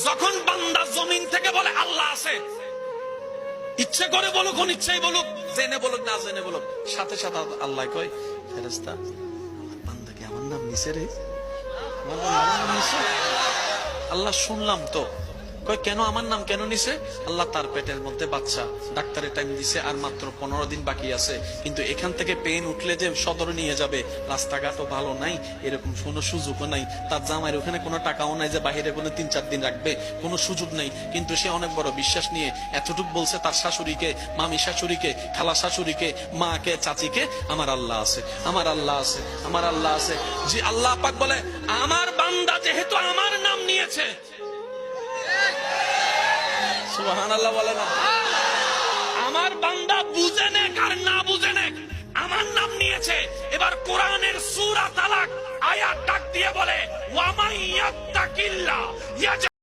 যখন বান্দা জমিন থেকে বলে আল্লাহ আছে, ইচ্ছে করে বলুক, ইচ্ছেই বলুক, জেনে বলুক না জেনে বলুক, সাথে সাথে আল্লাহ কয়, ফেরেশতা আমার বান্দাকে আমার নাম নিছে রে, আমার নাম নিছে। আল্লাহ শুনলাম তো। কয় কেন আমার নাম কেন নিছে? আল্লাহ তার পেটের মধ্যে বাচ্চা, ডাক্তারের টাইম দিছে আর মাত্র 15 দিন বাকি আছে, কিন্তু এখান থেকে পেন উঠলে যে সদরে নিয়ে যাবে, রাস্তাঘাটও ভালো নাই, এরকম কোনো সুযোগও নাই, তার জামাইয়ের ওখানে কোনো টাকাও নাই যে বাহিরে কোনো 3-4 দিন রাখবে, কোনো সুযোগ নাই, কিন্তু সে অনেক বড় বিশ্বাস নিয়ে এতটুক বলছে তার শাশুড়িকে, মামি শাশুড়িকে, খালা শাশুড়িকে, মাকে, চাচিকে, আমার আল্লাহ আছে, আমার আল্লাহ আছে, আমার আল্লাহ আছে। জি, আল্লাহ পাক বলে আমার বান্দা যেহেতু আমার নাম নিয়েছে, সুবহানাল্লাহ বলে না, আমার বান্দা বুঝে নেক আর না বুঝে নেক, আমার নাম নিয়েছে। এবার কোরআনের সূরা তালাক আয়াত ডাক দিয়ে বলে ওয়া মান ইয়াত্তাকিল্লাহ